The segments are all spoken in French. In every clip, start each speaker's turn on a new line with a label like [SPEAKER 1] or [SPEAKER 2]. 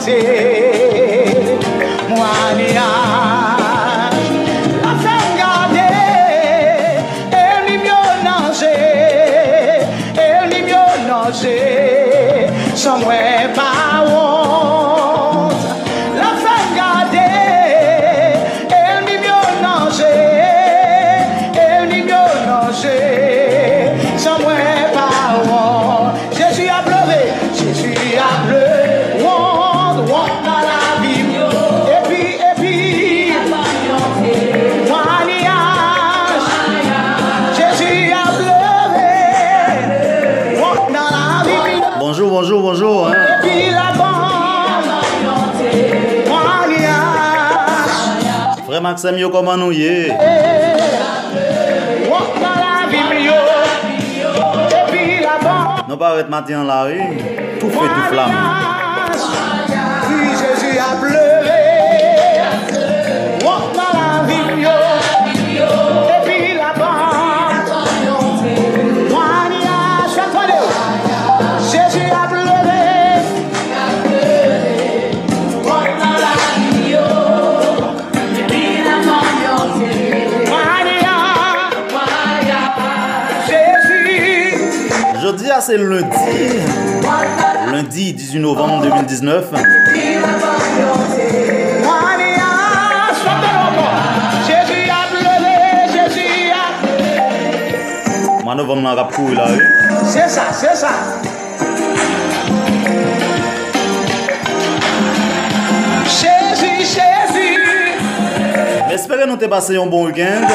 [SPEAKER 1] orienté. Moignage. La fait garder. Elle n'y mieux nager. Elle n'y mieux nager. Sans moi pas honte. La fait garder. Elle n'y mieux nager. Elle n'y mieux nager. Sans moi pas honte. Jésus a pleuré. Jésus a pleuré. Honte dans la vie. Et puis, moignage. Jésus a pleuré. Honte dans la vie.
[SPEAKER 2] Bonjour, bonjour, bonjour. Hein.
[SPEAKER 1] Et puis la bande. Moignage.
[SPEAKER 2] Frère Maxime, yo, comment nous y est?
[SPEAKER 1] Honte dans la vie. Et puis la bande.
[SPEAKER 2] Nous pas être matin en la rue. Tout fait tout flamme.
[SPEAKER 1] Oui, Jésus a pleuré. Honte dans la vie. Et puis la bande. Moignage. Attendez. Jésus a pleuré. Honte dans la vie. Et puis la bande. Moignage. Jésus.
[SPEAKER 2] Jeudi, c'est lundi 18 novembre 2019.
[SPEAKER 1] Jésus a pleuré, Jésus a pleuré.
[SPEAKER 2] Moi, novembre, on a couru là.
[SPEAKER 1] C'est ça, c'est ça. Jésus, Jésus.
[SPEAKER 2] J'espère que nous t'ai passé un bon week-end.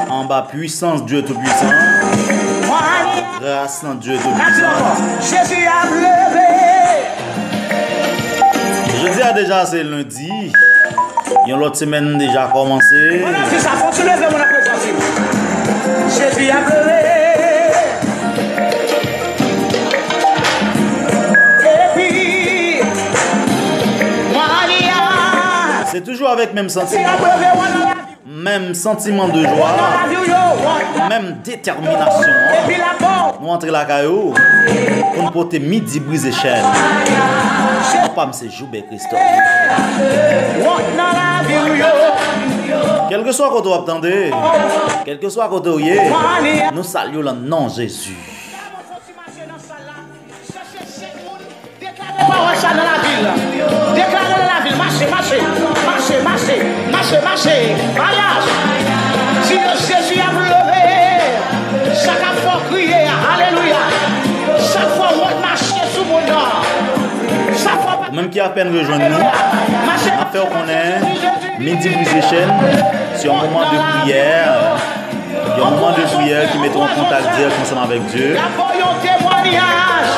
[SPEAKER 2] En bas, puissance, Dieu tout-puissant. Grâce en Dieu tout-puissant.
[SPEAKER 1] Jésus a pleuré.
[SPEAKER 2] Jeudi, déjà, c'est lundi. Il y a l'autre semaine déjà commencé.
[SPEAKER 1] Si ça faut se lever, mon appréciation. Jésus a pleuré. Et puis, moignage.
[SPEAKER 2] C'est toujours avec même
[SPEAKER 1] Jésus
[SPEAKER 2] sentiment.
[SPEAKER 1] a pleuré,
[SPEAKER 2] Même sentiment de joie. Même détermination.
[SPEAKER 1] et puis la bombe.
[SPEAKER 2] Nous entrons la caillou. Pour nous porter midi brisé chaîne. Papa, c'est Joubert Christophe. Quel que soit quand on attendez, quel que soit quand on y est, nous saluons le nom de Jésus.
[SPEAKER 1] Déclarez ça dans la ville. Déclarez dans la ville. Marchez, marchez. Marchez, marchez. Marchez, marchez. Mariage. Si Jésus a pleuré, chaque fois crier. Alléluia. Chaque fois on marche sous mon nom. Chaque fois.
[SPEAKER 2] Même qui a à peine rejoint nous, affaire qu'on est, midi brisé chaîne, c'est un moment de prière. Il y a un moment de prière qui met en contact direct ensemble avec Dieu.
[SPEAKER 1] La voyons témoignage.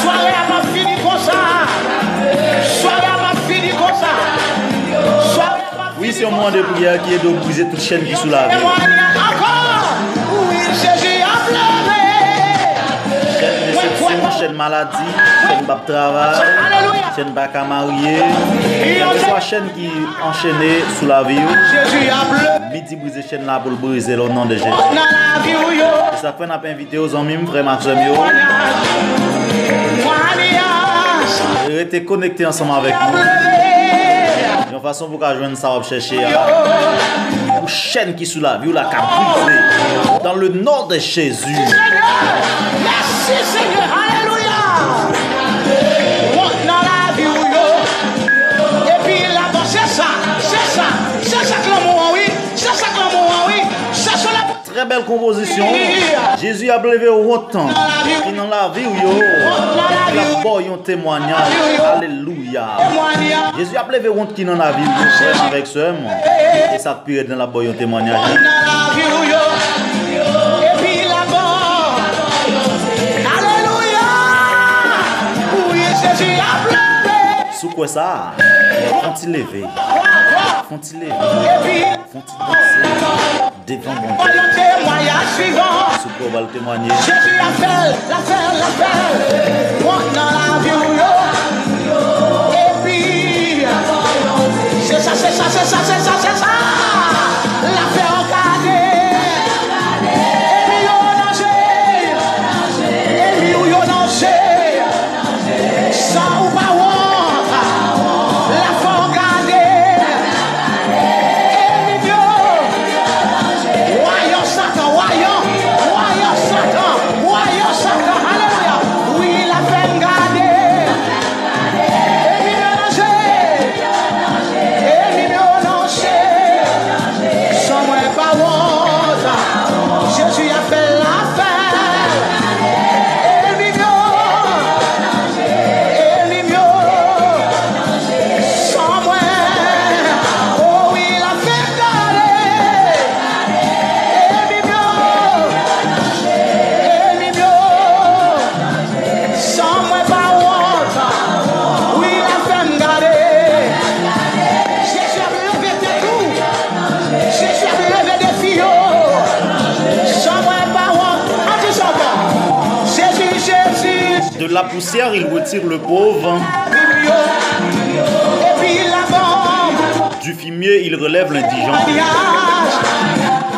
[SPEAKER 1] Soirée à pas fini comme ça. Soirée à pas fini comme ça. Soirée à pas
[SPEAKER 2] Oui, c'est un moment de prière qui est de briser toute chaîne qui est sous la vie.
[SPEAKER 1] témoignage encore. Oui, Jésus a pleuré.
[SPEAKER 2] Chaîne déception, chaîne maladie, chaîne bas travail, chaîne bas à marier. Quelle que soit la chaîne qui est enchaînée sous la vie.
[SPEAKER 1] Jésus a pleuré.
[SPEAKER 2] Midi briser chaîne là pour le briser au nom de Jésus.
[SPEAKER 1] Dans la vie où yo.
[SPEAKER 2] Et ça fait qu'on a invité aux amis, frère Maxime.
[SPEAKER 1] Moignage.
[SPEAKER 2] Restez connectés ensemble avec nous.
[SPEAKER 1] Pleuré.
[SPEAKER 2] De façon pour qu'on joindre ça, on va chercher une chaîne qui est sous la vie ou la cap brisée. Dans le nom de Jésus.
[SPEAKER 1] Seigneur. Merci Seigneur. Alléluia. Dans la vie où yo. Et puis là-bas, c'est ça. C'est ça. C'est ça que l'amour, oui. C'est ça que l'amour, oui. C'est ça la.
[SPEAKER 2] Très belle composition. Jésus a levé au temps. Qui dans la vie où yo. Il a beau un témoignage. Alléluia.
[SPEAKER 1] Témoignage.
[SPEAKER 2] Jésus a levé au qui dans la vie où yo. Avec ce mot. Et ça peut dans la beau un témoignage.
[SPEAKER 1] Dans la vie où yo. Et puis là-bas. Alléluia. Oui, Jésus a pleuré.
[SPEAKER 2] Sous quoi ça? Font-ils lever? Font-ils lever?
[SPEAKER 1] Et puis,
[SPEAKER 2] Font-ils danser? Devant mon Dieu.
[SPEAKER 1] voyons témoignage suivant.
[SPEAKER 2] Sous quoi on va le témoigner?
[SPEAKER 1] Jésus appelle. Monte dans la vie où yo. Et puis, c'est ça. La paix encadrée. Et puis, yo nager. Et puis, yo nager. Sans ou pas,
[SPEAKER 2] De la poussière, il retire le pauvre. Du fumier, il relève l'indigent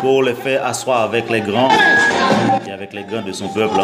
[SPEAKER 2] pour le faire asseoir avec les grands et avec les grands de son peuple.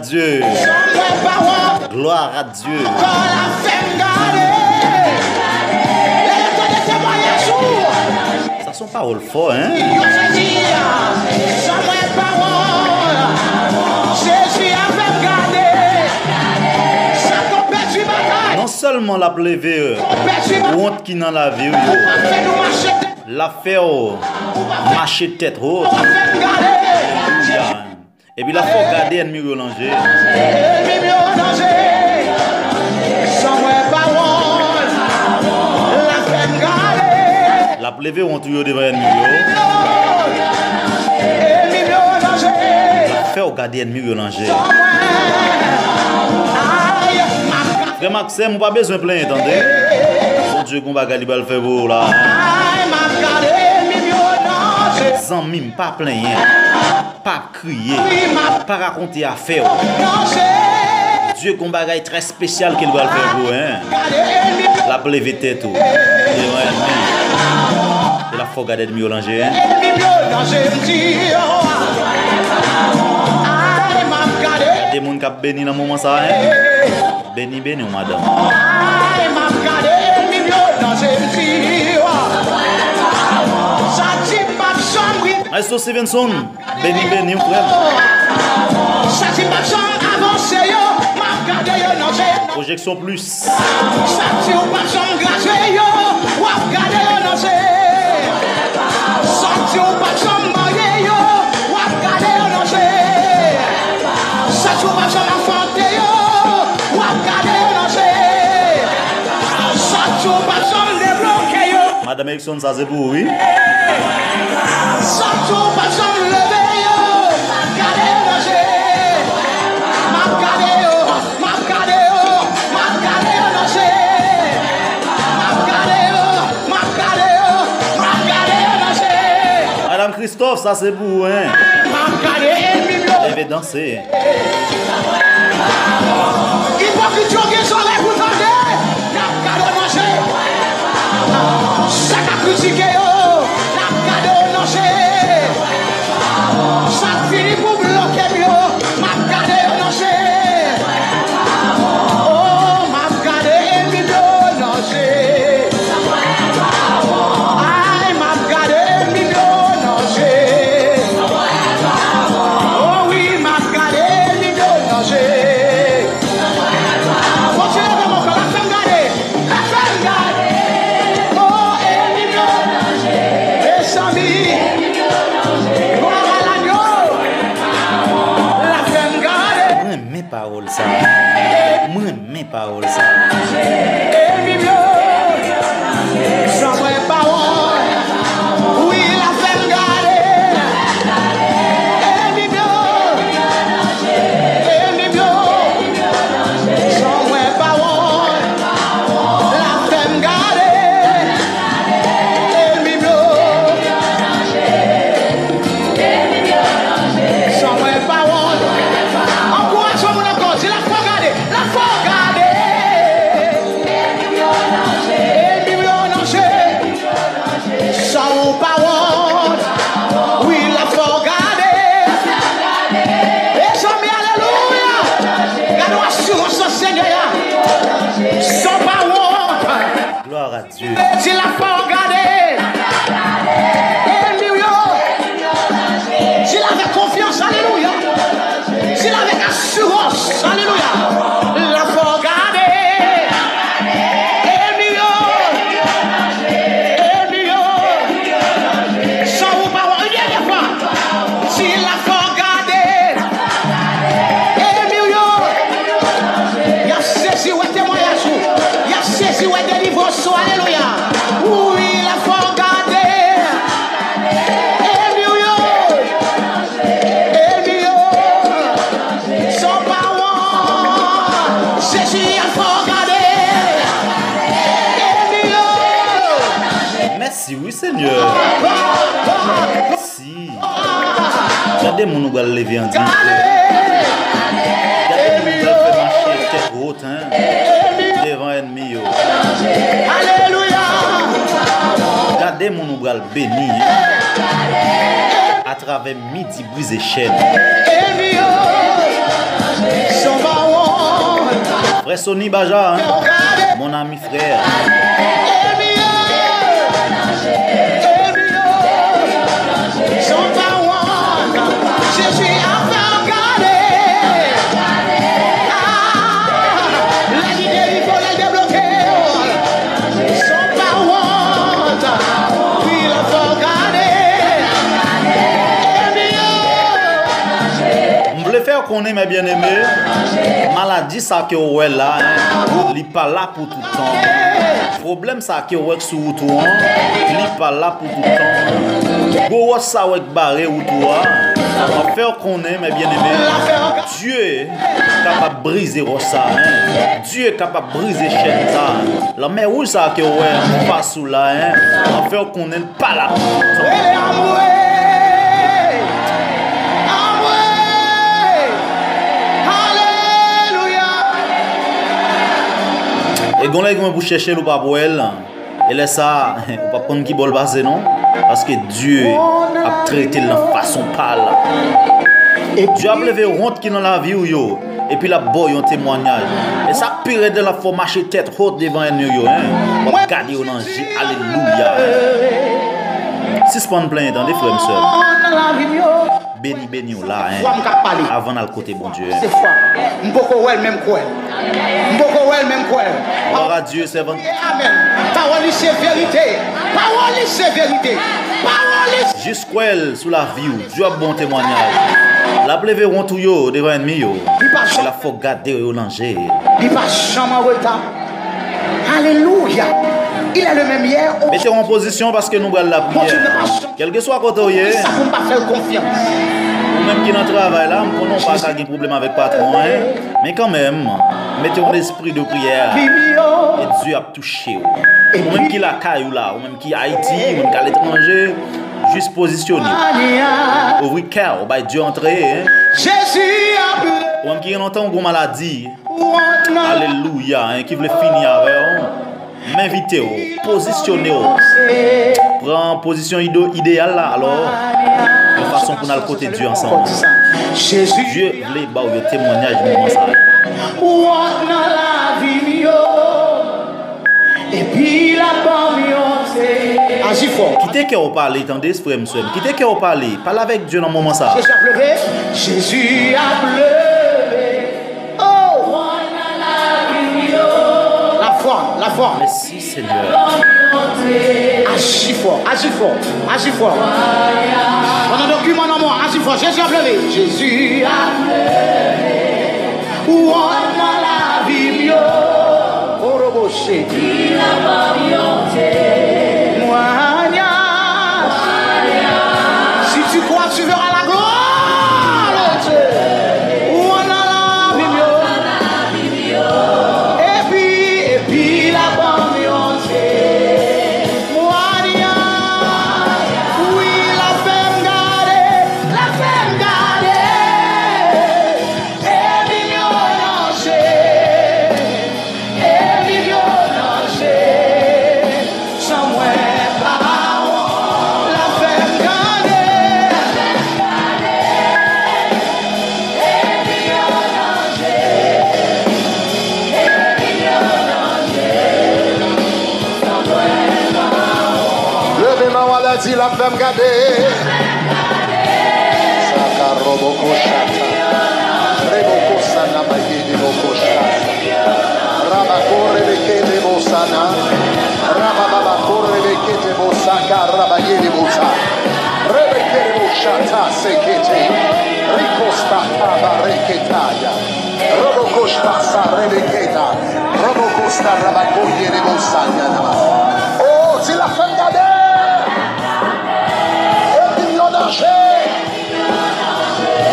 [SPEAKER 2] Dieu. Gloire à Dieu. Ça sont paroles fortes, hein? Non seulement la pleuve, honte qui dans la vie, la faire marcher tête haute. Et puis la faut garder ennemi relanger. La pleuve on toujours devant ennemi. La faire garder ennemi relanger. Frère Maxime, on pas besoin de plaindre, entendez? Bon Dieu qu'on va garder le faire pour là. Zanmim, pas plaindre. Pas crier, pas raconter affaire. Dieu qu'on bagaille très spécial qu'il va le faire pour hein. La pleuve tête tout. Et la faut garder de mieux langer hein. Des gens qui béni dans le moment ça hein. Béni madame. Maestro Stevenson, béni, frère. Projection plus. Madame Erickson, ça c'est pour oui. Madame Christophe, ça c'est pour hein. Elle veut danser. mes paroles ça. Gloire à Dieu.
[SPEAKER 1] S'il n'a pas regardé, s'il avait confiance, alléluia. S'il avait assurance, alléluia. Il n'a pas regardé. Sans vous parler, une dernière fois. S'il n'a pas regardé, il a saisi où est témoignage. Il a saisi où est délivrance. Alléluia. Oui, il a pas regardé. Sans parole. Jésus a pas regardé.
[SPEAKER 2] Merci, oui Seigneur. Merci. Regardez mon nous allons lever en dignité. Regardez mon nous allons faire marcher tête haute devant ennemi.
[SPEAKER 1] Alléluia.
[SPEAKER 2] Regardez mon nous allons bénir à travers midi brisé chaîne.
[SPEAKER 1] Sans parole.
[SPEAKER 2] Frère Sonny Baja, mon ami frère.
[SPEAKER 1] Jésus a fait regarder. La idée, il faut la débloquer. Son parole, il a fait regarder.
[SPEAKER 2] Je voulais faire qu'on est mes bien-aimés. Maladie, ça que ouais là, il n'est pas là pour tout le temps. Problème, ça que ouais sur toi, il n'est pas là pour tout le temps. Go ça ouais barré ou toi. On fait qu'on est mes bien-aimés. Dieu est capable de briser ça. Dieu est capable de briser chaîne ça. La mer où ça que ouais pas sous là. On fait qu'on est pas là pour tout le temps. Et quand vous cherchez le pas pour elle, et là ça, on pas prendre qui bol passer non, parce que Dieu a traité de façon pâle. Et Dieu a levé honte qui dans la vie yo, et puis la boy un témoignage. Et ça pire de la faut marcher tête haute devant un yo, on garder au danger. Alléluia. Si c'est pas plein dans des frères et sœurs. Béni là, avant d'aller côté bon Dieu.
[SPEAKER 1] C'est foi. M'boko wel même quoi. M'boko wel même quoi.
[SPEAKER 2] Gloire à Dieu, servant.
[SPEAKER 1] Amen. Parole c'est vérité. Parole c'est vérité. Parole.
[SPEAKER 2] Jusqu'où sous la vie, Dieu a bon témoignage. La plève rond tout yo devant ennemi yo. Il a faut garder au danger.
[SPEAKER 1] Il va jamais en retard. Alléluia. Il est le même hier.
[SPEAKER 2] Mettez en position parce que nous allons la prière. Quel que soit côté où
[SPEAKER 1] ça ne peut pas faire confiance.
[SPEAKER 2] Même qui dans le travail là, nous n'avons pas de problème avec le patron. Mais quand même, mettez un esprit de prière. Et Dieu a touché. Ou même qui la caille là, ou même qui Haïti, ou même qui à l'étranger, juste positionné. Ouvrir cœur, bah Dieu entrer.
[SPEAKER 1] Jésus a brûlé.
[SPEAKER 2] Ou même qui entend une maladie. Alléluia, qui veut finir avec. M'invitez, positionnez, prends position idéale là, alors de façon pour nous le côté de Dieu ensemble.
[SPEAKER 1] Jésus,
[SPEAKER 2] Dieu voulait bah le témoignage moment ça.
[SPEAKER 1] Et puis la c'est agis fort.
[SPEAKER 2] Quittez que vous parlez, attendez, frère et sœur. Quittez que vous parlez, parlez avec Dieu dans moment ça.
[SPEAKER 1] Jésus a pleuré. Jésus a pleuré. La foi.
[SPEAKER 2] Merci Seigneur.
[SPEAKER 1] Agis fort, agis fort, agis fort. On a un document dans moi, agis fort. Jésus a pleuré. Jésus a pleuré. Où on a la vie. Si tu crois, tu verras la gloire de Dieu. Et puis la communauté. Oui, la femme gardée. Et mignonnancée. Sans moi, la femme gardée.
[SPEAKER 3] Levez-moi, on l'a dit, la femme gardée. Saka roboko shata. Reboko sana magidi boko shata. Rabakore bekete bosana. Rabababakore bekete bosaka. Rabayedi bosa. Rebekete boshata sekete. Rikosta tabareketaya. Roboko shata rebeketa. Roboko sta rabakoyede bosanya nama. Oh, c'est la femme gardée.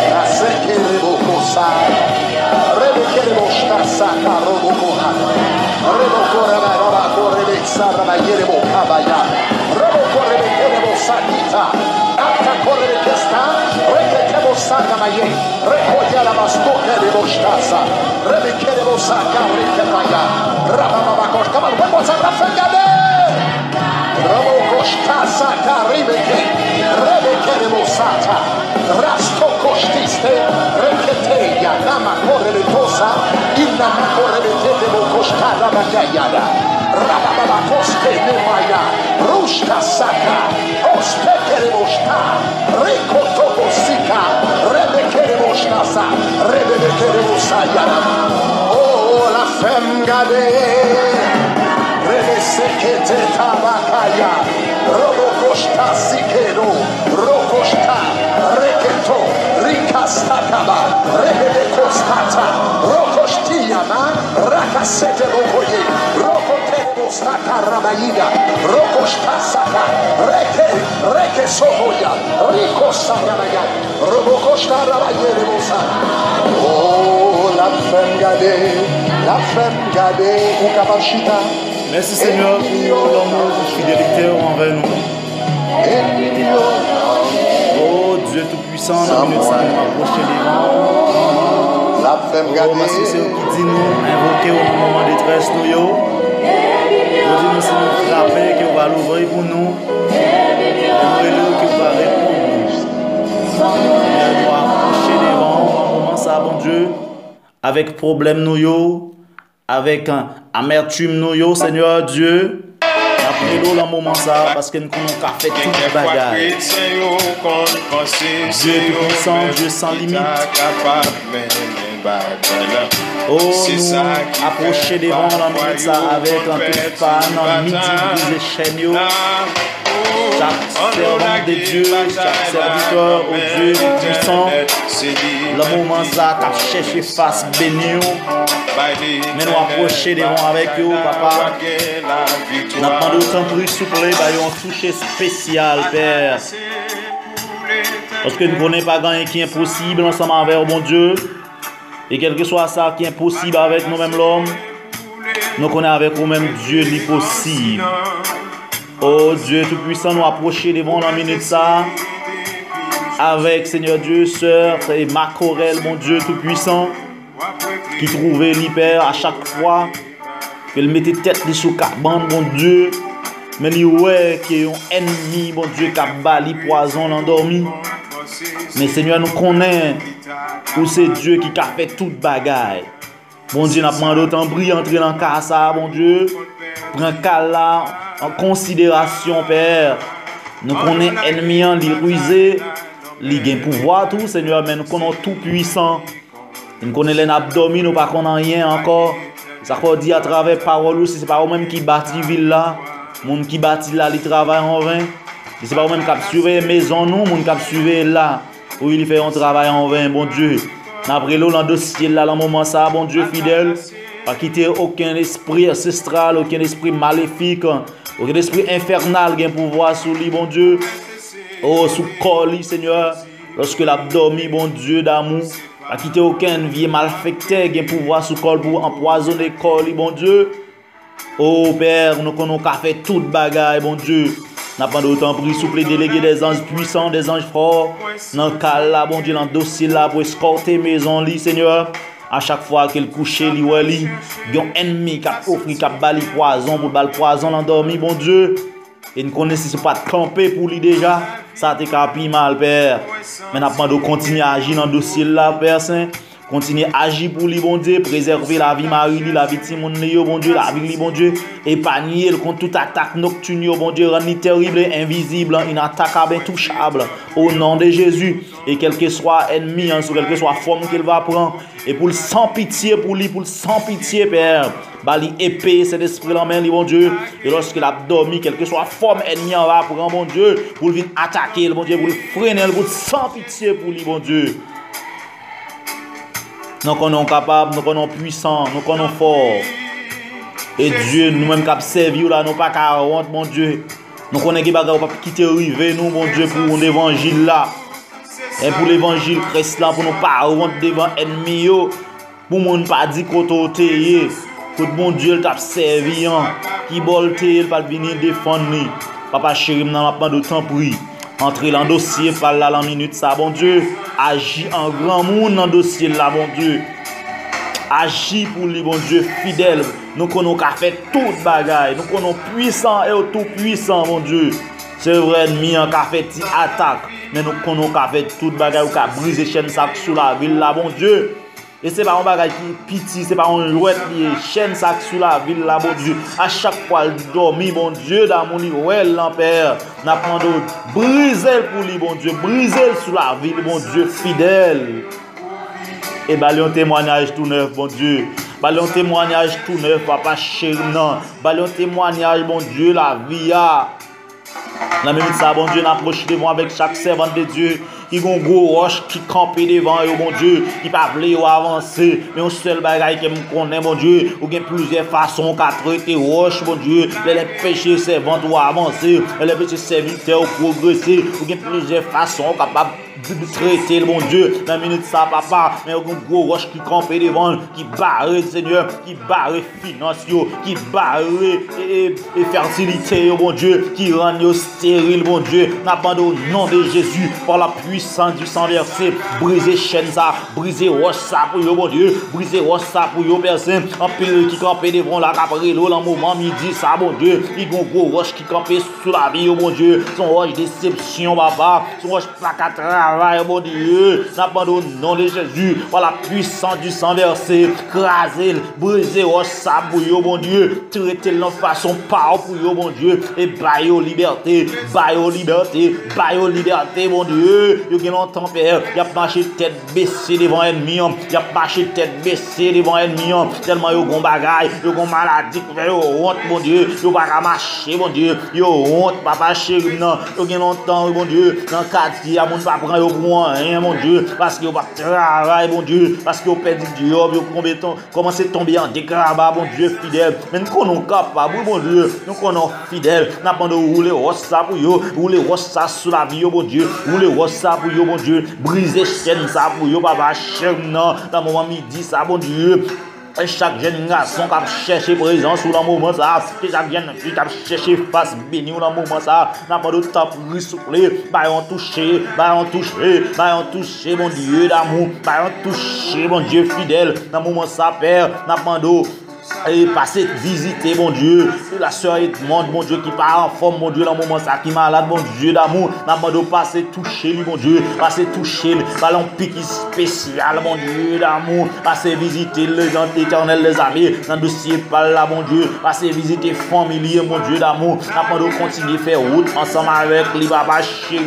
[SPEAKER 3] La sekere boko sa, rebekere boshta saka roboko hana, reboko reba korebe sara bayere boka baya, reboko rebekere bosakita, aka korebe kesta, rebekere bosaka maye, rekoya la bastoke de boshta rebekere bosaka rekaya, rabababakos. Come on, one more time, la fengade. Robokoshta rebeke, rebeke rebosata, rasto koštiste, reketeja, nama korebe tosa, inama korebe tete bokoshta rabagayada, rababakoste nemaya, rushta saka, ospeke reboshta, rekotobosika, rebeke reboshtasa, rebeke rebosayana. Oh, la femme gardée. Rebesekete tabakaya, robokoshta sikero, rokoshta, reketo, rikastakaba, rebekostata, rokoshtiana, rakasete bokoye, rokote bostaka rabayida, rokoshta saka, reke sohoya, rikosta rabaya, robokoshta rabayere bosa. Oh, la femme gardée, ou kabashita.
[SPEAKER 2] Merci Seigneur pour l'amour, pour fidélité envers nous. Oh Dieu Tout-Puissant, dans la minute ça nous approcher devant. Oh, parce que c'est eux qui dit nous, invoquer au moment de détresse nous. Vous dit nous, si nous frapper, que vous allez l'ouvrir pour nous. Et nous élèves que vous allez répondre nous. Seigneur, nous approcher devant, au moment ça, bon Dieu, avec problème nous, avec amertume nous, Seigneur Dieu. Après l'eau, le moment ça, parce que nous connaissons qu'à faire tout le bagage. Dieu tout-puissant, Dieu sans limite. Oh, nous approcher devant la minute ça avec un peu de fan, un midi brisé chaîne. Chaque servant de Dieu, chaque serviteur au Dieu puissant, le moment ça qu'a cherché face béni, mais nous approcher devant avec eux, papa. Nous demandons autant de s'il vous plaît, un toucher spécial, Père. Parce que nous ne connaissons pas rien qui est impossible ensemble avec bon Dieu. Et quel que soit ça qui est impossible avec nous-mêmes l'homme, nous connaissons avec nous-mêmes Dieu l'impossible. Oh Dieu Tout-Puissant, nous approcher devant la minute ça avec Seigneur Dieu, sœur et Macorel, mon Dieu Tout-Puissant, qui trouvait l'hyper à chaque fois qu'elle mettait tête sous cabane, mon Dieu, mais il ouais qu'il y a un ennemi, mon Dieu, qui a bali poison l'endormi. Mais Seigneur, nous connaissons où c'est Dieu qui a fait toute bagaille. Bon Dieu, nous demandons autant de entrer dans le cas ça, mon Dieu. Prends cas là en considération, Père. Nous connaissons l'ennemi, il rusé, il a un pouvoir, tout, Seigneur, mais nous connaissons tout puissant. Nous connaissons les abdominaux, nous ne connaissons rien encore. Ça veut dire à travers parole, si ce n'est pas eux-mêmes qui bâtissent la ville là, les gens qui bâtissent là, ils travaillent en vain. Ce n'est pas eux-mêmes qui surveillent la maison, nous, les gens qui surveillent là, où ils font un travail en vain, bon Dieu. Après l'eau, dans le dossier là, dans le moment ça, bon Dieu fidèle, Pas quitter aucun esprit ancestral, aucun esprit maléfique, aucun esprit infernal qui a pouvoir sur lui, bon Dieu. Oh, sous corps, Seigneur. Lorsque l'a dormi, bon Dieu d'amour. Pas quitter aucun vie malfecté qui a pouvoir sous corps pour empoisonner corps, bon Dieu. Oh Père, nous connaissons qu'à faire toute bagaille, bon Dieu. N'a pas d'autant pris, souple délégué des anges puissants, des anges forts. Dans le cas là, bon Dieu, dans le dossier là, pour escorter maison, Seigneur. À chaque fois qu'elle couche, il y a un ennemi qui a offert, qui a bali poison, pour bal poison, l'endormi, bon Dieu. Et nous connaissons ce pas de camper pour lui déjà. Ça te capi mal, Père. Mais n'a pas de continuer à agir dans le dossier là, Père Saint. Continuez à agir pour lui, bon Dieu, préserver la vie Marie, la vie de Timon, bon Dieu, la vie, bon Dieu, épargner contre toute attaque nocturne, bon Dieu, rendre terrible, invisible, inattaquable, intouchable, au nom de Jésus. Et quel que soit ennemi, sur quelle que soit forme qu'il va prendre, et pour le sans pitié, pour lui, pour le sans pitié, Père, bali épée, cet esprit en main, bon Dieu, et lorsqu'il a dormi, quelle que soit forme ennemi, on va prendre, bon Dieu, pour lui attaquer, bon Dieu, pour le freiner, pour le sans pitié, pour lui, bon Dieu. Nous sommes capables, nous sommes puissants, nous sommes forts. Et Dieu, nous-mêmes qui servi là, nous pas qu'à honte, mon Dieu. Nous connaissons que nous pas quitter arriver, nous, mon Dieu, pour l'évangile là. Et pour l'évangile Christ là, pour nous pas honte devant l'ennemi, pour nous pas dire qu'on t'es. Pour mon Dieu, t'a servi, qui bolte, il va venir défendre. Papa chéri, nous n'avons pas de temps pris. Entrez dans le dossier, parle là, la minute, ça, bon Dieu. Agis en grand monde dans le dossier là, bon Dieu. Agis pour lui, bon Dieu, fidèle. Nous connaissons qu'à faire toute bagaille. Nous connaissons puissant et tout puissant, bon Dieu. C'est vrai, ennemi, qui a fait une attaque. Mais nous connaissons qu'à faire toute bagaille, qui a brisé chaîne sac sous la ville là, bon Dieu. Et c'est pas un bagage qui est petit, c'est pas un jouet qui est chaîne sac sous la ville là, bon Dieu. À chaque fois, il dormit, bon Dieu, dans mon lit, ouais, l'empère. N'a pas de briser pour lui, bon Dieu, briser sous la ville, bon Dieu, fidèle. Et un témoignage tout neuf, bon Dieu. Un témoignage tout neuf, papa chéri, non. Un témoignage, bon Dieu, la vie, la même ça, bon Dieu, n'approche devant avec chaque servant de Dieu. Qui ont gros roche qui campent devant eux, bon Dieu, qui pas vouloir avancer, mais un seul bagage que me connaît, bon Dieu, ou bien plusieurs façons qu'à traiter roche, bon Dieu, les péchés servants doivent avancer, les péchés serviteurs progresser, ou bien plusieurs façons capables de traiter, bon Dieu, dans la minute ça, papa, mais un gros roche qui campe devant, qui barre, Seigneur, qui barre financiers, qui barre et fertilité, bon Dieu, qui rend stérile, bon Dieu, n'abandonne au nom de Jésus, par la puissance du sang versé, briser chaîne ça, briser roche ça pour yo, bon Dieu, briser roche ça pour yo, personne, en pile qui campe devant la caprée, l'eau, dans moment midi, ça, bon Dieu, il y a un gros roche qui campe sous la vie, bon Dieu, son roche déception, papa, son roche plaque travail, bon Dieu, n'abandonne au nom de Jésus, par la puissance du sang versé, craser, briser roche ça pour yo, bon Dieu, traiter de façon par pour yo, bon Dieu, et bailler liberté, bailler liberté, bailler liberté, bon Dieu. Yo gen longtemps père, y a marché tête baissée devant ennemi, y a marché tête baissée devant ennemi, tellement yo gon bagaille, yo gon maladie, yo honte mon Dieu, yo pas marcher mon Dieu, yo honte papa chéri non, yo gen longtemps mon Dieu, dans quartier moun pas prend yo pour rien mon Dieu, parce que yo pas travail mon Dieu, parce que yo perdu job, yo commencé tomber en dégrabat mon Dieu fidèle, mais nous connaissons capable mon Dieu, nous connaissons fidèle, n'a pas de rouler ça pour yo, rouler ça sous la vie mon Dieu, rouler ça pour yo, bon Dieu, briser chaîne ça pour yo, papa, chaîne non, dans moment midi ça, bon Dieu. Et chaque jeune garçon qui a cherché présence dans le moment ça, chaque jeune fille qui a cherché face bénie dans le moment ça, n'a pas de temps pour ressouffler, on touché, mon Dieu d'amour, on touché, mon Dieu fidèle, dans le moment ça, Père, n'a pas de et passer visiter mon Dieu la soeur Edmond mon Dieu qui part en forme mon Dieu dans le moment ça qui malade mon Dieu d'amour n'a pas de passer toucher lui mon Dieu passer toucher ballon pique spécial mon Dieu d'amour passer visiter les gens éternels les amis dans dossier par là mon Dieu passer visiter familier mon Dieu d'amour n'a pas de continuer faire route ensemble avec les papa chéri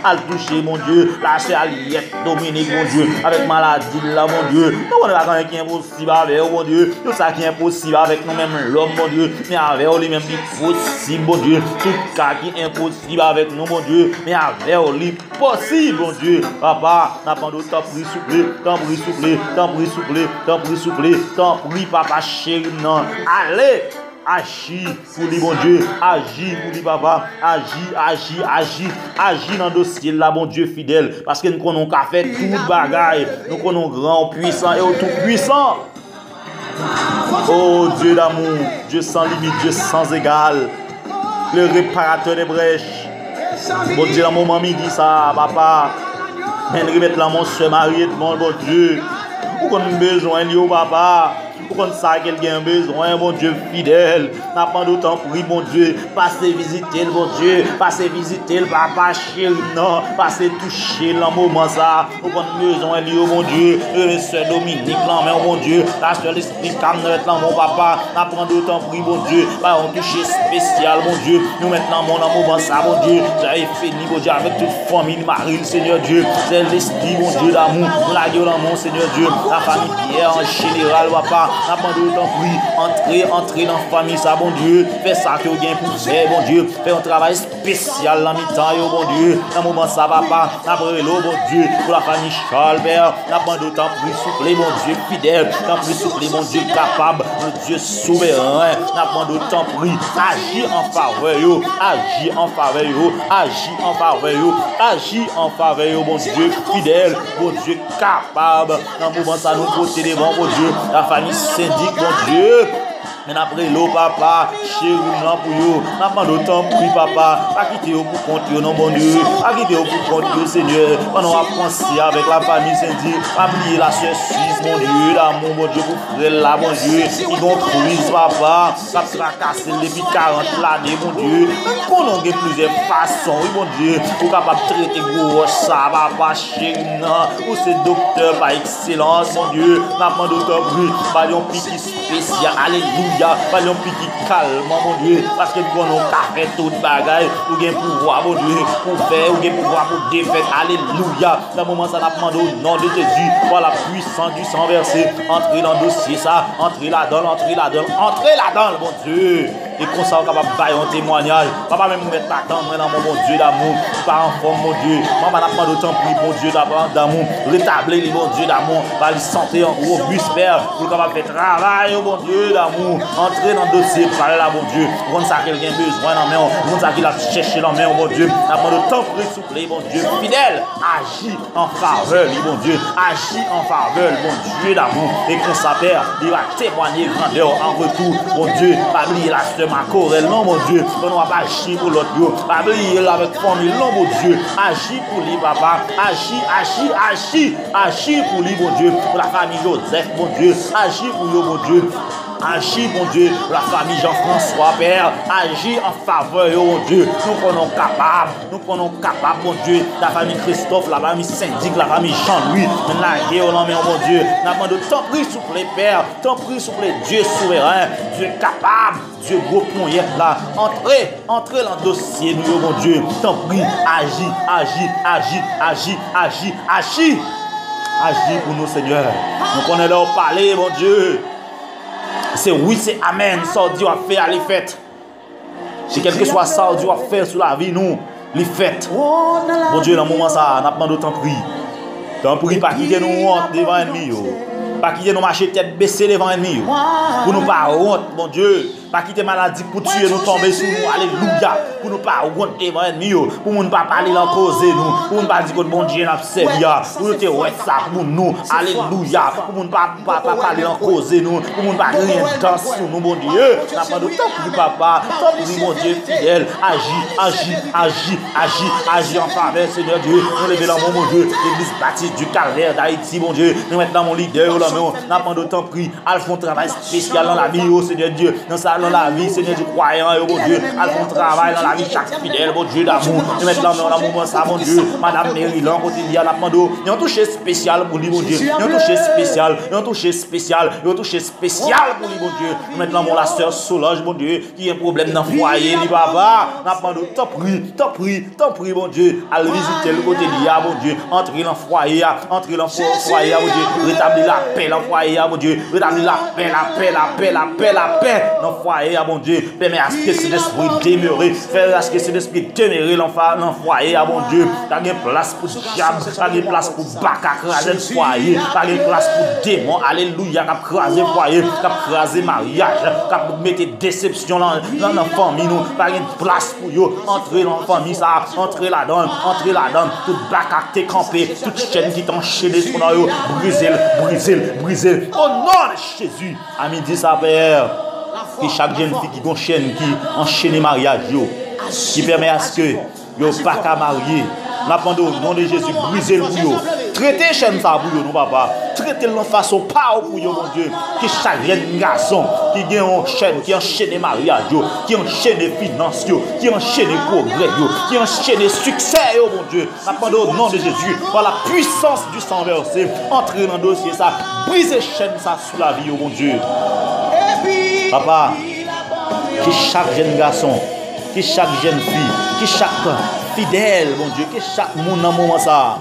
[SPEAKER 2] à toucher mon Dieu la soeur Aliette Dominique mon Dieu avec maladie là mon Dieu nous on va quand qui est impossible avec mon Dieu tout ça qui est impossible avec nous-mêmes, l'homme, mon Dieu, mais avec lui-même, possible, mon Dieu. Tout cas qui est impossible avec nous, mon Dieu, mais avec lui, possible, mon Dieu. Papa, n'a pas d'autre temps pris souffler, tant pris souffler, tant pris souffler, tant pris souffler, tant pris, papa chéri, non. Allez! Agis pour lui, bon Dieu. Agis pour lui, papa. Agis dans le dossier là, bon Dieu fidèle. Parce que nous connaissons qu'à faire tout bagaille. Nous connaissons grand, puissant et tout puissant. Oh Dieu d'amour, Dieu sans limite, Dieu sans égal. Le réparateur des brèches. Bon Dieu, dans mon mamie dit ça, papa. Mais remettre là mon soeur marié, mon bon Dieu. Pour qu'on ait besoin de papa. Pour qu'on sache quelqu'un a besoin, mon Dieu fidèle. N'a pas d'autant pris, mon Dieu. Passez visiter le bon Dieu. Passez visiter le papa chéri, non. Passez toucher le moment ça. Pour qu'on ait besoin de mon Dieu. Le soeur Dominique, là, mais mon Dieu. La soeur l'esprit calme, là, mon papa. N'a pas d'autant pris, mon Dieu. Bah, on touche spécial, mon Dieu. Nous maintenant, mon moment ça, mon Dieu. J'avais fini, mon Dieu, avec toute famille, Marie, le Seigneur Dieu. C'est l'esprit, mon Dieu, d'amour. La gueule, mon Seigneur Dieu. La famille Pierre en général, papa. N'a pas d'autant pris, entrer dans la famille, ça, bon Dieu. Fais ça que vous avez pour faire, bon Dieu. Fais un travail spécial dans mi-temps, bon Dieu. Dans le moment, ça, papa. N'a pas l'eau, bon Dieu. Pour la famille Charles, Père. N'a pas d'autant pris, souffler, mon Dieu, fidèle. N'a pas souffler, mon Dieu, capable. Mon Dieu, souverain. N'a pas d'autant pris. Agis en faveur, yo. Agis en faveur, yo. Agis en faveur, yo. Agis en faveur, yo, mon Dieu, fidèle. Mon Dieu, capable. Dans le moment, ça, nous côté devant, mon Dieu. La famille syndic, mon Dieu. Mais après l'eau, papa, chéri, non, pour vous. N'a pas d'autant pris, papa. Pas quitter pour compte, non, mon Dieu. Pas quitter pour compte, Seigneur. On va penser avec la famille syndic. Pas oublier la soeur Suisse, mon Dieu. L'amour, mon Dieu, pour frère là, mon Dieu. Ils vont cruise, papa. Ça tracasser depuis 40 l'année, mon Dieu. Qu'on a plusieurs façons, oui, mon Dieu. Pour capable traiter gros ça, papa, chéri, non. Ou c'est docteur par excellence, mon Dieu. N'a pas d'autant pris. Pas un piquet spécial. Alléluia. Pas un petit calme, mon Dieu, parce que nous avons fait tout le bagage, nous avons pouvoir, mon Dieu, pour faire, nous avons pouvoir pour défaire. Alléluia. Dans le moment, ça n'a pas demandé au nom de Jésus, par la puissance du sang versé, entrez dans le dossier, ça, entrez là-dedans, mon Dieu. Et comme ça, on est capable de faire un témoignage. Papa, même nous mettre pas dans mon Dieu d'amour, par en forme, mon Dieu. Maman n'a pas d'autant pris, mon Dieu d'amour, rétablir les bon Dieu d'amour, par les santé en robuste, Père, pour capable de faire travail, mon Dieu d'amour. Entrer dans le dossier, parler là, mon Dieu. Quand ça quelqu'un a besoin dans main, quand ça qu'il a cherché dans main, mon Dieu. N'a pas de temps pour souffler, mon Dieu. Fidèle, agis en faveur, mon Dieu. Agis en faveur, mon Dieu d'amour. Et quand ça perd, il va témoigner grandeur en retour, mon Dieu. Pas oublier la sœur Macorel, non, mon Dieu. On ne va pas agir pour l'autre, pas oublier avec famille, non, mon Dieu. Agis pour lui, papa. Agis pour lui, mon Dieu. Pour la famille Joseph, mon Dieu. Agis pour lui, mon Dieu. Agis, mon Dieu, la famille Jean-François, Père, agis en faveur, mon Dieu. Nous prenons capable, mon Dieu, la famille Christophe, la famille Syndic, la famille Jean-Louis, mon Dieu. Nous avons de temps pris souple, Père, temps pris souple, Dieu souverain, Dieu capable, Dieu gros poignet là. Entrez dans le dossier, nous, mon Dieu. Tant pris, agis pour nous, Seigneur. Nous connaissons leur parler, mon Dieu. C'est oui, c'est amen. Ça, Dieu a fait à les fêtes. Si quel que soit ça, Dieu a fait sur la vie, nous, les fêtes. Mon Dieu, dans le moment, ça, n'a pas d'autant pris. Tant pris, pas quitter nous honte devant l'ennemi. Pas quitter nous marcher tête baissée devant l'ennemi. Pour nous pas honte, mon Dieu. Pas quitter maladie pour tuer nous, tomber sur nous. Alléluia. Pour nous pas honte devant l'ennemi. Pour nous pas parler en cause nous. Pour nous pas dire que bon Dieu n'a pas servi. Pour nous te ouais ça pour nous. Alléluia. Pour nous pas parler en cause nous. Pour nous pas rien dans sur nous, mon Dieu. N'a pas de temps pour papa. Temps pour mon Dieu fidèle. Agis en faveur, Seigneur Dieu. Nous levons là, mon Dieu. L'église baptiste du Calvaire d'Haïti, mon Dieu. Nous mettons dans mon leader là, mais n'a pas de temps pris. Elles font un travail spécial dans la vie, oh Seigneur Dieu. Dans sa dans la vie, Seigneur du croyant, bon Dieu, à font travail dans la vie, chaque fidèle, bon Dieu d'amour, et maintenant dans l'amour, ça, mon Dieu, Madame Maryland, côté il y a la mando, il y a un touché spécial pour lui, mon Dieu, il y a un touché spécial, il y a un touché spécial, il y a un touché spécial pour lui, mon Dieu, maintenant, mon la sœur Solange, mon Dieu, qui a un problème dans le foyer, lui, papa, n'a pas de t'en prie, mon Dieu, à le visiter le côté il y a, mon Dieu, entrer dans le foyer, mon Dieu, rétablir la paix dans le foyer, mon Dieu, rétablir la paix dans le foyer, mon Dieu, permet à ce que cet esprit demeure, faire à ce que cet esprit demeure dans le foyer, mon Dieu, t'as une place pour diable, t'as une place pour baka craser le foyer, t'as une place pour démon, alléluia, qui craser le foyer, qui craser mariage, qui mettre déception dans la famille, nous, t'as une place pour eux, entrer dans la famille, ça, entrer là-dedans, tout baka t'es campé, toute chaîne qui t'enchaîne sur nous, briser. Au nom de Jésus, à midi, ça, Père, que chaque jeune fille qui enchaîne, qui enchaîne mariage, qui permet à ce que yo pas qu'à marier. N'a pas au nom de Jésus, briser le bouillon. Traitez chaîne ça pour nous, papa. Traitez de façon pas pour vous, mon Dieu. Que chaque jeune garçon qui gagne une chaîne, qui enchaîne mariage, qui enchaîne finances, qui enchaîne progrès, qui enchaîne succès, mon Dieu. N'a pas au nom de Jésus, par la puissance du sang versé, entrez dans le dossier ça, brisez chaîne ça sous la vie, mon Dieu. Papa, que chaque jeune garçon, que chaque jeune fille, que chaque fidèle, mon Dieu, que chaque monde dans moment ça,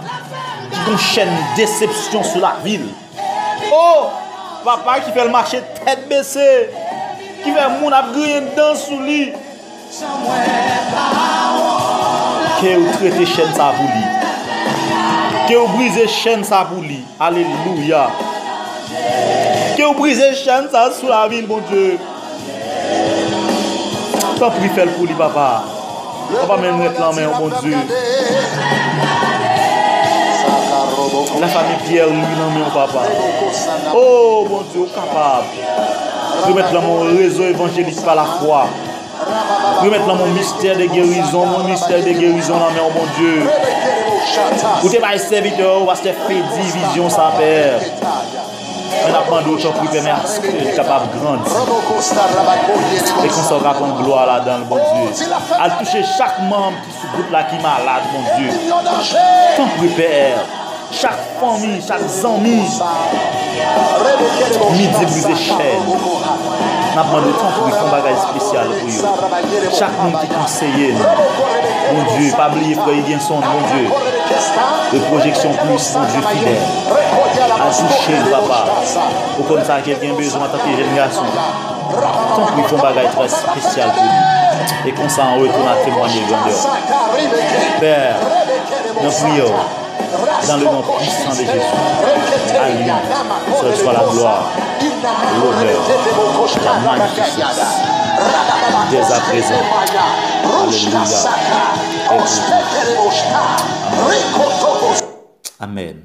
[SPEAKER 2] qui enchaîne déception sur la ville. Oh, papa qui fait le marché tête baissée, qui fait le monde à griller dans sous lui. Que vous traitez chaîne ça pour lui. Que vous brisez chaîne ça pour lui. Alléluia. Que vous brisez chaîne ça sous la ville, mon Dieu. Tant pis faire pour lui, papa. Papa même mettre la main, mon Dieu. La famille Pierre, lui, non, mon papa. Oh, mon Dieu, capable. Remettre dans mon réseau évangélique par la foi. Remettre dans mon mystère de guérison, mon Dieu. Vous êtes pas serviteur, vous allez faire division, ça, Père. On a demandé autant pour permettre à ce qu'il est capable de grandir. Et qu'on s'en raconte gloire là-dedans, mon Dieu. À toucher chaque membre qui se groupe là qui est malade, mon Dieu. Tant pour Père. Chaque famille, chaque ami. Midi brisé chaîne. On a demandé autant pour faire un bagage spécial pour eux. Chaque monde qui conseille, mon Dieu, pas oublier frère, il y a son, mon Dieu. De projection plus, mon Dieu, fidèle. À toucher le papa. Ou comme ça, quelqu'un a besoin en tant que jeune garçon. Tant qu'il faut un bagage très spécial pour lui. Et qu'on s'en retourne à témoigner grandeur. Père, nous prions dans le nom puissant de Jésus. À lui, seul soit la gloire, l'honneur, la magnificence. Dès à présent. Alléluia. Amen.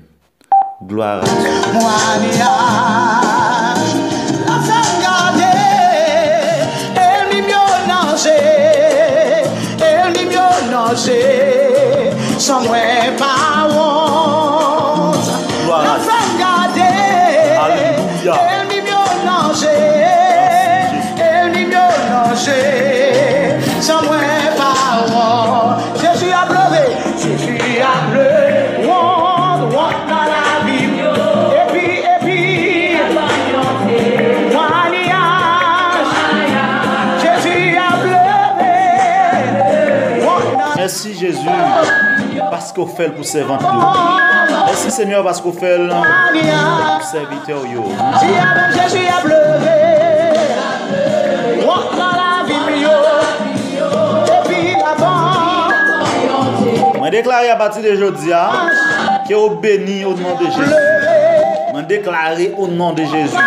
[SPEAKER 2] Gloire à Dieu.
[SPEAKER 1] Sans moi pas honte.
[SPEAKER 2] Gloire à Dieu. Alléluia.
[SPEAKER 1] Sans moi pas honte. Jésus a pleuré. Jésus a pleuré. Honte dans la vie. Et puis mariage. Jésus a pleuré.
[SPEAKER 2] Merci Jésus. Parce qu'on fait pour serviteur. Merci Seigneur parce qu'on fait pour serviteur.
[SPEAKER 1] Jésus a pleuré. Dans la vie. Et puis là-bas.
[SPEAKER 2] Je déclare à partir de aujourd'hui que vous béni au nom de Jésus. Je déclare au nom de Jésus.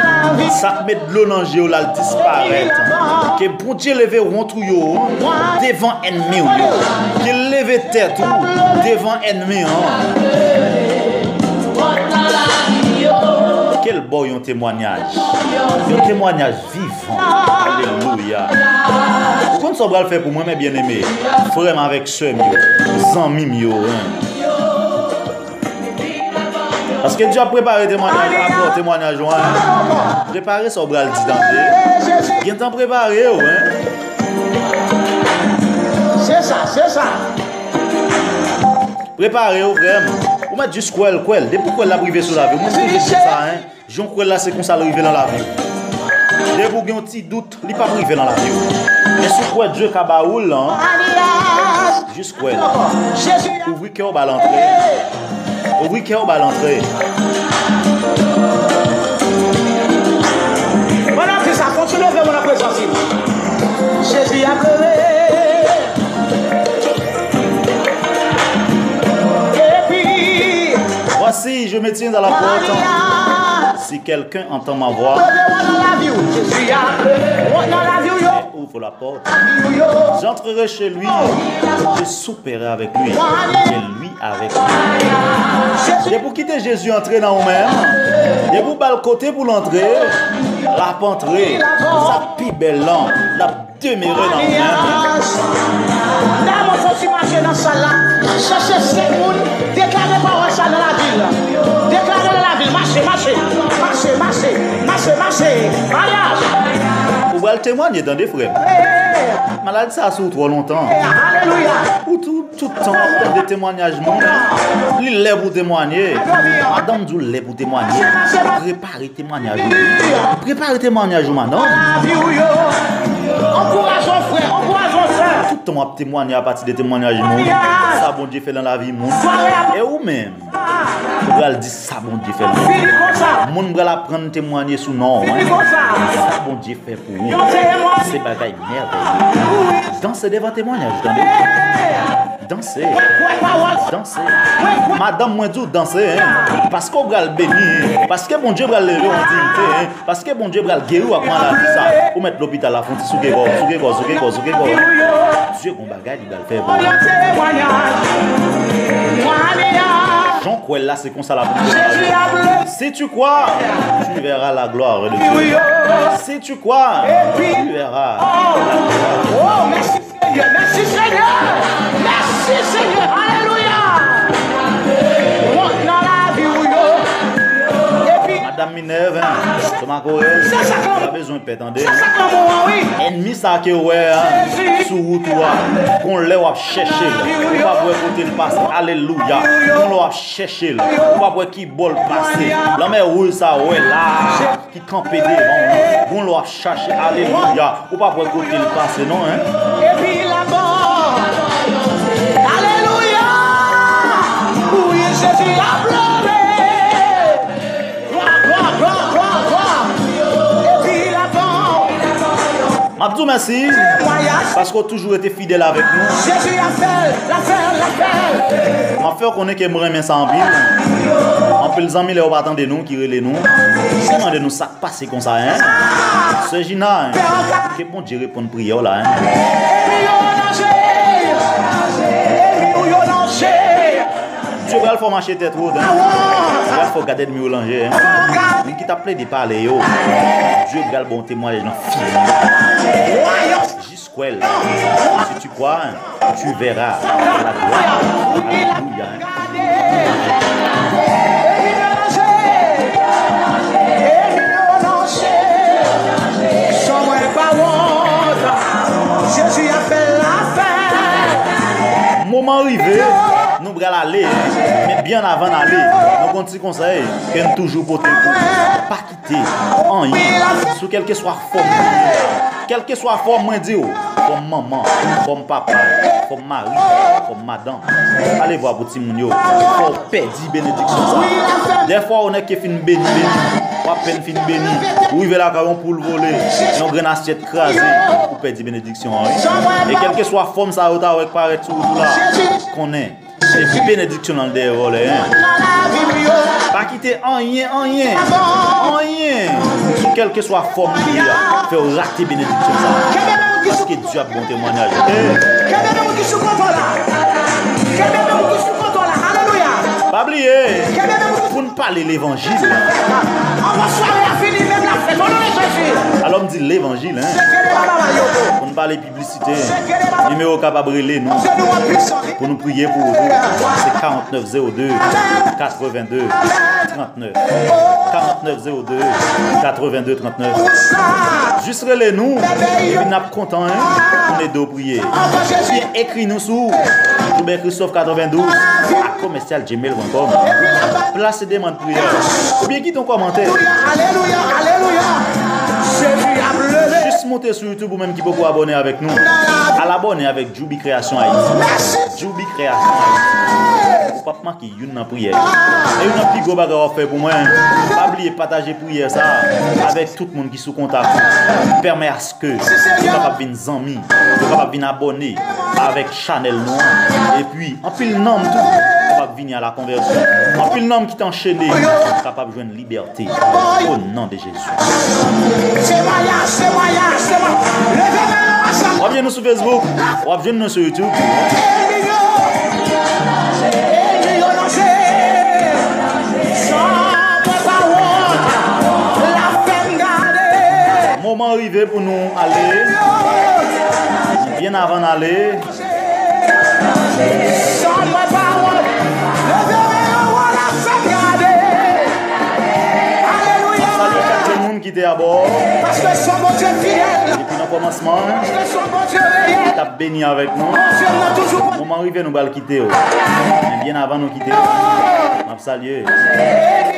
[SPEAKER 2] Ça met de l'eau dans le là disparaître. Que bon Dieu lève contre vous devant ennemi. Que lève tête devant ennemi. Quel beau un témoignage. Un témoignage vivant. Alléluia. Quand ça va le faire pour moi, mes bien-aimés, vraiment avec ceux amis, parce que Dieu a préparé témoignage, témoignage, préparé son bras le dit. Bien temps préparé, hein?
[SPEAKER 1] C'est ça, c'est ça.
[SPEAKER 2] Préparez vraiment. Vous mettez juste quoi, dès pourquoi la privé sur la vie. Moi, je dis ça, hein. Jean quoi là, c'est comme ça arriver dans la vie. Dès que vous avez un petit doute, il n'est pas privé dans la vie. Mais sur quoi Dieu Kabaoul, là, juste quoi là. Ouvrez cœur à l'entrée. Ouvrez cœur à l'entrée.
[SPEAKER 1] Voilà, c'est ça, continuez vers mon présence. Jésus a pleuré.
[SPEAKER 2] Voici, je me tiens à la porte. Si quelqu'un entend ma voix, ouvre la porte. J'entrerai chez lui, je souperai avec lui, et lui avec moi. Et pour quitter Jésus entrer dans vous-même, et pour bal côté pour l'entrer, la entrer, sa pi belle lampe, la demeurer dans vous-même.
[SPEAKER 1] Dans ça là, cherchez 5 personnes, déclarez parole ça dans la ville. Déclarez dans la ville, marchez, marchez, marchez, marchez, marchez, marchez, mariage.
[SPEAKER 2] Vous allez témoigner dans des frères. Malade ça sur trop longtemps.
[SPEAKER 1] Alléluia.
[SPEAKER 2] Ou tout le temps, des témoignages, il est pour témoigner. Madame Dou l'est pour témoigner. Préparez témoignage. Préparez témoignage, madame.
[SPEAKER 1] Encourageons frère, encourageons sœur.
[SPEAKER 2] Tout le temps, témoigner à partir des témoignages. Ça, bon Dieu fait dans la vie. Et vous-même, vous allez dire ça, bon Dieu fait. Vous allez apprendre à témoigner sous nom. Ça, bon Dieu fait pour vous. C'est bagaille merveilleux. Dansez devant témoignage. Dansez. Dansez. Madame, moi, dis dansez. Parce qu'on va le bénir. Parce que bon Dieu va le lever en dignité. Parce que bon Dieu va le guérir. Ou mettre l'hôpital à la frontière. Dieu, qu'on bagaille, il va le faire. Jean crois là, c'est comme ça la prière. Si tu crois, tu verras la gloire de Dieu. Si tu crois, tu verras.
[SPEAKER 1] Oh, merci Seigneur, merci Seigneur, merci Seigneur, alléluia.
[SPEAKER 2] Madame Minerve, c'est ma chorale. On a besoin de pétender. Ennemi ça que ouais, sous route qu'on l'a chercher. On va voir côté le passé. Alléluia. On l'a chercher. On va voir qui bol passer. La mer rouge ça ouais là qui campé devant. On l'a chercher. Alléluia. On va voir côté le passé non hein.
[SPEAKER 1] Et puis là-bas. Alléluia. Oui, Jésus a pleuré.
[SPEAKER 2] Mabdou merci parce qu'on a toujours été fidèle avec nous.
[SPEAKER 1] Jésus appelle, l'appelle.
[SPEAKER 2] Ma frère connaît que moi mais sans pile. En plus les amis les pas attendre nous qui relève nous. Comment de nous ça passer comme ça hein. C'est Gina. Que bon Dieu répond prière là hein. Dieu va le faire marcher tête haute. Il faut garder de mieux langer. Mais qui t'a plaidé de parler yo. Dieu va le bon témoignage dans jusqu'où elle. Si tu crois, tu verras la gloire. Alléluia.
[SPEAKER 1] Jésus a fait la fête.
[SPEAKER 2] Moment arrivé. Nous allons aller, mais bien avant d'aller, nous avons un petit conseil que nous toujours porter pour pas quitter en rien, sur quelle que soit forme, quelle que soit forme, moi dis comme maman, comme papa, comme mari, comme madame. Allez voir pour petit moun yo, faut perdre bénédiction ça. Des fois on est que fin béni, pas peine fin béni, ou il va la caron pour le voler, on grande assiette crasée pour perdre bénédiction. Et quelle que soit forme ça ou avec paraître tout là, qu'on est. C'est bénédiction dans le déroulé. Pas quitter rien. Quelle que soit la forme qu'il y a, faire rater bénédiction ça. Parce que Dieu a bon témoignage. Pas oublier, pour ne parler l'évangile.
[SPEAKER 1] On va soirée à finir même la fête. C'est ton nom de Jésus.
[SPEAKER 2] Alors, on dit l'évangile, hein. Pour ne parler publicité, numéro capable de nous. Pour nous prier pour vous, c'est 4902 82 39. 4902 82 39. Juste relais-nous, et puis nous sommes contents, hein, on est deux prier. Bien écris-nous sous Christophe 92 à commercial@gmail.com. Place des demandes de prière. Ou bien quitte ton commentaire.
[SPEAKER 1] Alléluia, alléluia. Jésus a levé.
[SPEAKER 2] Juste monter sur YouTube ou même qui peut vous abonner avec nous. À l'abonner avec Joubi Création Haïti. Joubi Création Haïti. Ou pas manquer une prière. Et une petite go bagarre fait pour moi. Pas oublier partager prière ça avec tout le monde qui sous contact. Permet à ce que vous capable venir amis, vous capable venir abonner avec Chanel Noir et puis en pile nom tout capable venir à la conversion. En pile nom qui t'enchaîné capable de jouer une liberté au nom de Jésus.
[SPEAKER 1] C'est moyen, c'est moyen, c'est moyen. Levez-moi.
[SPEAKER 2] Reviens nous sur Facebook, reviens nous sur YouTube. Moment arrivé pour nous aller. Bien avant d'aller. Salut chaque monde qui était à bord.
[SPEAKER 1] Parce que son bon Dieu fidèle.
[SPEAKER 2] Depuis le commencement,
[SPEAKER 1] Parce que son bon Dieu réel.
[SPEAKER 2] tu as béni avec nous.
[SPEAKER 1] Dieu n'a toujours pas.
[SPEAKER 2] Moment arrivé, nous allons quitter. Mais bien avant de nous quitter, je salue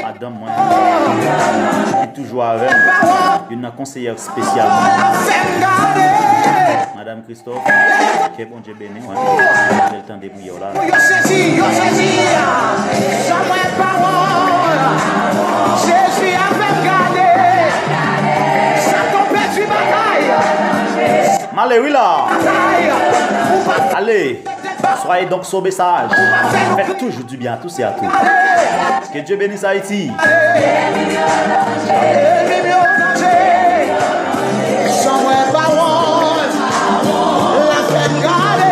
[SPEAKER 2] Madame moi, qui est toujours avec nous. Une conseillère spéciale. Madame Christophe, que bon Dieu béni. J'ai le temps de prier là.
[SPEAKER 1] Yo saisi, sans moi parole. Jésus a fait garder. Ça tombe du bataille.
[SPEAKER 2] Allez, oui là.
[SPEAKER 1] Bataille.
[SPEAKER 2] Allez, soyez donc sauvés sages. Faites toujours du bien à tous et à tous. Que Dieu bénisse Haïti.
[SPEAKER 1] Sans moi parole. La peine gardée.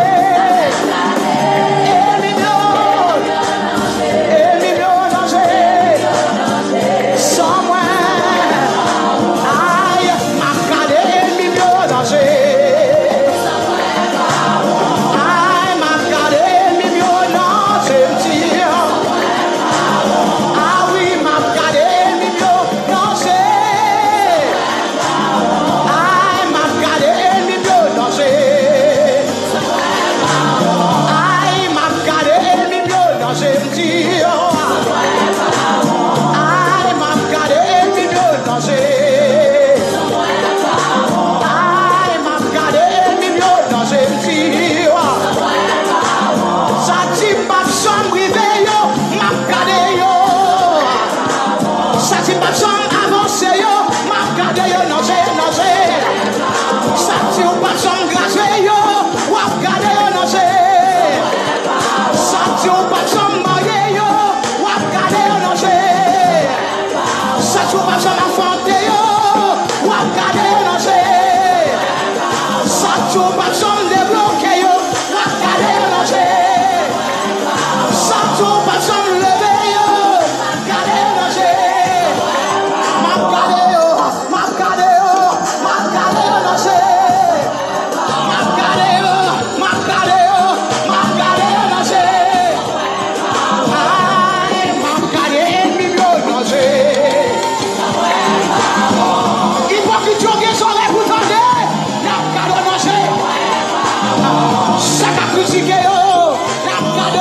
[SPEAKER 1] Chacun critique, n'a pas de